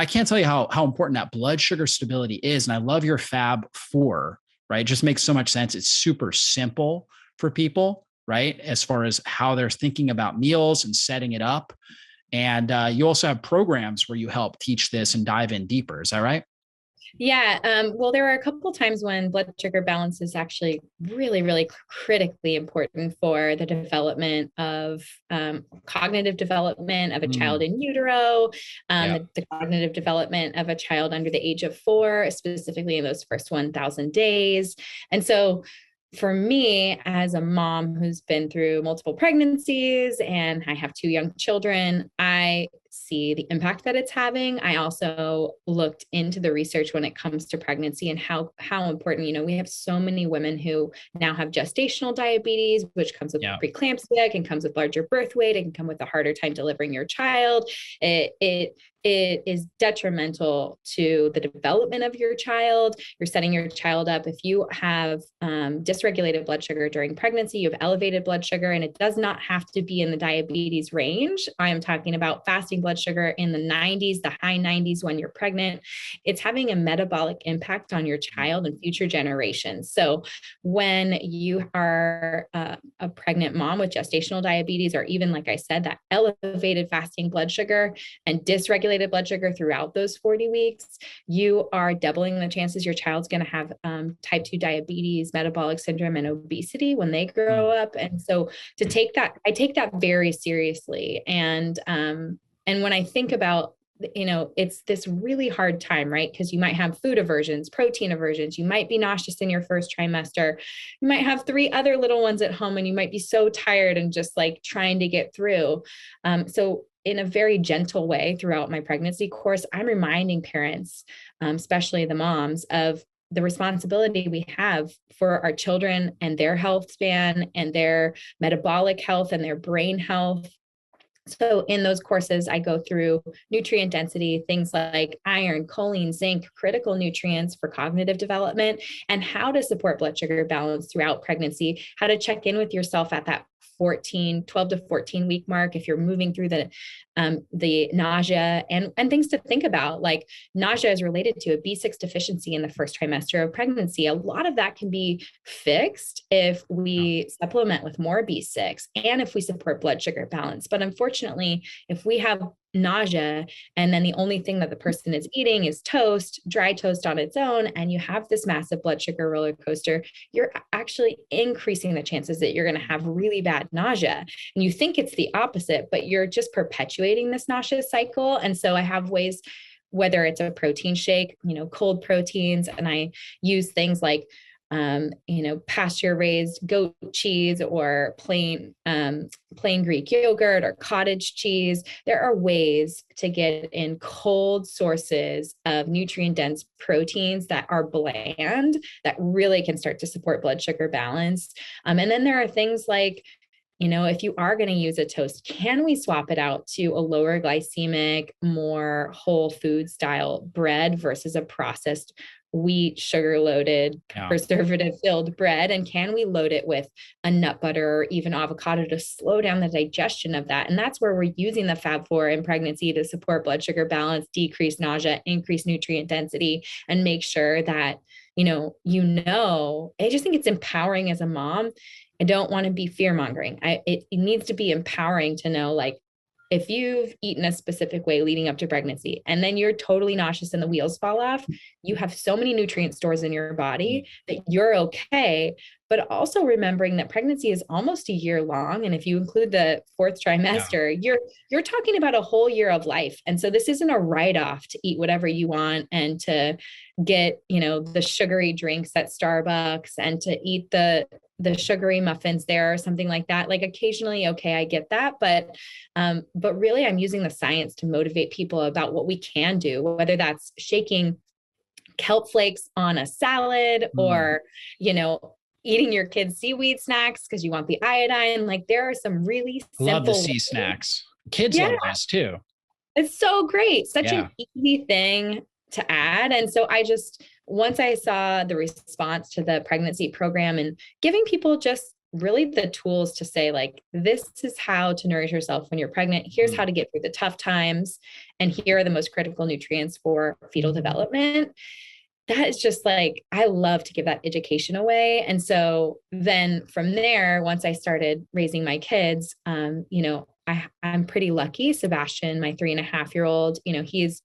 I can't tell you how important that blood sugar stability is. And I love your Fab 4, right? It just makes so much sense. It's super simple for people, right? As far as how they're thinking about meals and setting it up. And you also have programs where you help teach this and dive in deeper. Is that right? Yeah. Well, there are a couple times when blood sugar balance is actually really, really critically important for the development of cognitive development of a child Mm, in utero, yeah. the cognitive development of a child under the age of 4, specifically in those first 1,000 days. And so for me, as a mom who's been through multiple pregnancies and I have 2 young children, I see the impact that it's having. I also looked into the research when it comes to pregnancy and how important, we have so many women who now have gestational diabetes, which comes with Yeah. preeclampsia, it can comes with larger birth weight, it can come with a harder time delivering your child. It is detrimental to the development of your child. You're setting your child up. If you have dysregulated blood sugar during pregnancy, you have elevated blood sugar, and it does not have to be in the diabetes range. I am talking about fasting blood sugar in the 90s, the high 90s when you're pregnant. It's having a metabolic impact on your child and future generations. So when you are a pregnant mom with gestational diabetes, or even, like I said, that elevated fasting blood sugar and dysregulated blood sugar throughout those 40 weeks, you are doubling the chances your child's going to have type 2 diabetes, metabolic syndrome, and obesity when they grow Mm, up. And so I take that very seriously. And when I think about, it's this really hard time, right? Because you might have food aversions, protein aversions. You might be nauseous in your first trimester. You might have 3 other little ones at home, and you might be so tired and just like trying to get through. So in a very gentle way throughout my pregnancy course, I'm reminding parents, especially the moms, of the responsibility we have for our children and their health span and their metabolic health and their brain health. So in those courses, I go through nutrient density, things like iron, choline, zinc, critical nutrients for cognitive development, and how to support blood sugar balance throughout pregnancy, how to check in with yourself at that 12 to 14 week mark if you're moving through the nausea, and things to think about, like nausea is related to a B6 deficiency in the first trimester of pregnancy. A lot of that can be fixed if yeah. we supplement with more B6 and if we support blood sugar balance. But unfortunately, if we have nausea and then the only thing that the person is eating is toast, dry toast on its own, and you have this massive blood sugar roller coaster, you're actually increasing the chances that you're going to have really bad nausea. And you think it's the opposite, but you're just perpetuating this nauseous cycle. And so I have ways, whether it's a protein shake, cold proteins, and I use things like pasture raised goat cheese or plain Greek yogurt or cottage cheese. There are ways to get in cold sources of nutrient dense proteins that are bland that really can start to support blood sugar balance. And then there are things like, if you are going to use a toast, can we swap it out to a lower glycemic, more whole food style bread versus a processed wheat, sugar loaded, Yeah. preservative filled bread? And can we load it with a nut butter or even avocado to slow down the digestion of that? And that's where we're using the Fab 4 in pregnancy to support blood sugar balance, decrease nausea, increase nutrient density, and make sure that, I just think it's empowering as a mom. I don't want to be fear mongering. It needs to be empowering to know, like, if you've eaten a specific way leading up to pregnancy and then you're totally nauseous and the wheels fall off, you have so many nutrient stores in your body that you're okay. But also remembering that pregnancy is almost a year long. And if you include the fourth Yeah. trimester, you're talking about a whole year of life. And so this isn't a write-off to eat whatever you want and to get, the sugary drinks at Starbucks and to eat the sugary muffins there or something like that. Like occasionally, okay, I get that, but really I'm using the science to motivate people about what we can do, whether that's shaking kelp flakes on a salad Mm, or, eating your kids seaweed snacks because you want the iodine. Like there are some really I love the simple sea ways. snacks. Kids Yeah, love those too. it's so great. Such Yeah. an easy thing to add. And so once I saw the response to the pregnancy program and giving people just really the tools to say, like, this is how to nourish yourself when you're pregnant. Here's how to get through the tough times. And here are the most critical nutrients for fetal development. That is just like, I love to give that education away. And so then from there, once I started raising my kids, I'm pretty lucky. Sebastian, my 3.5-year-old, he's,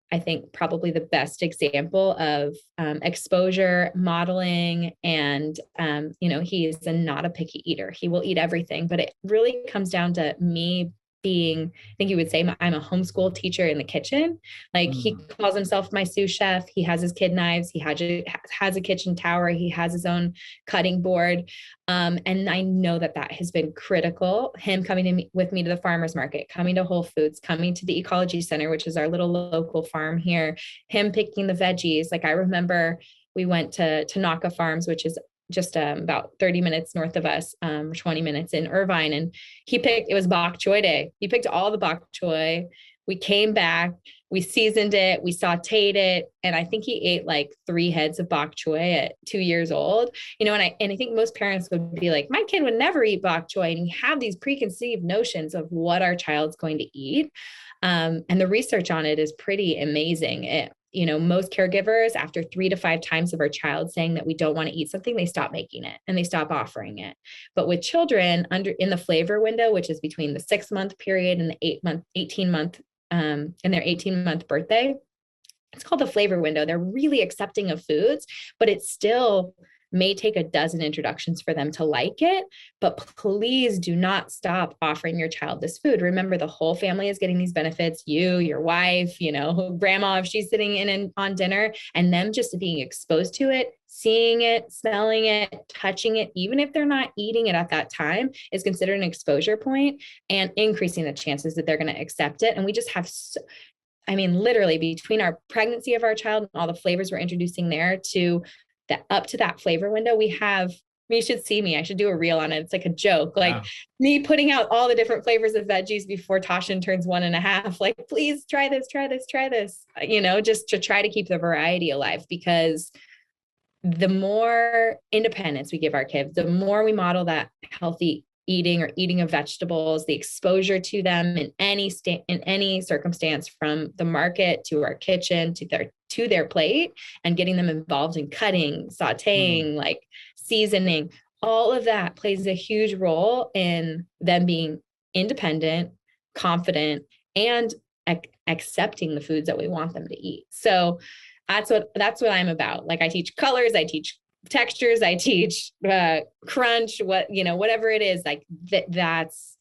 I think, probably the best example of exposure, modeling, and he is not a picky eater. He will eat everything, but it really comes down to me being, I think you would say, I'm a homeschool teacher in the kitchen. Like, he calls himself my sous chef. He has his kid knives. He has a kitchen tower. He has his own cutting board. And I know that has been critical. Him coming with me to the farmer's market, coming to Whole Foods, coming to the Ecology Center, which is our little local farm here, him picking the veggies. Like, I remember we went to Tanaka Farms, which is just about 30 minutes north of us, 20 minutes in Irvine. And it was bok choy day. He picked all the bok choy. We came back, we seasoned it, we sauteed it. And I think he ate like 3 heads of bok choy at 2 years old, and I think most parents would be like, my kid would never eat bok choy. And we have these preconceived notions of what our child's going to eat. And the research on it is pretty amazing. Most caregivers, after 3 to 5 times of our child saying that we don't want to eat something, they stop making it and they stop offering it. But with children in the flavor window, which is between the 6-month period and the 18-month, and their 18-month birthday, it's called the flavor window. They're really accepting of foods, but it still may take a dozen introductions for them to like it. But please do not stop offering your child this food. Remember, the whole family is getting these benefits. You, your wife, grandma, if she's sitting in on dinner, and them just being exposed to it, seeing it, smelling it, touching it, even if they're not eating it at that time, is considered an exposure point and increasing the chances that they're going to accept it. And we just have literally between our pregnancy of our child and all the flavors we're introducing there to that, up to that flavor window, you should see me. I should do a reel on it. It's like a joke, like me putting out all the different flavors of veggies before Tashin turns 1.5. Like, please try this, just to try to keep the variety alive, because the more independence we give our kids, the more we model that healthy eating or eating of vegetables, the exposure to them in any circumstance, from the market to our kitchen to their plate, and getting them involved in cutting, sauteing, like seasoning. All of that plays a huge role in them being independent, confident, and accepting the foods that we want them to eat. So that's what I'm about. Like, I teach colors, I teach textures, I teach crunch, whatever it is, like that's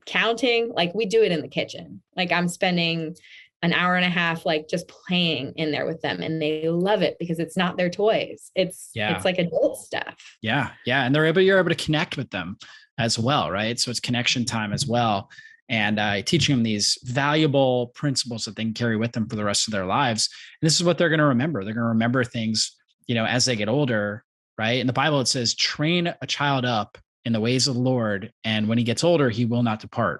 counting. Like, we do it in the kitchen. Like, I'm spending an hour and a half, like, just playing in there with them, and they love it because it's not their toys. It's like adult stuff. Yeah. Yeah. And you're able to connect with them as well. Right. So it's connection time as well. And teaching them these valuable principles that they can carry with them for the rest of their lives. And this is what they're going to remember. They're going to remember things, as they get older, right? In the Bible, it says, train a child up in the ways of the Lord, and when he gets older, he will not depart.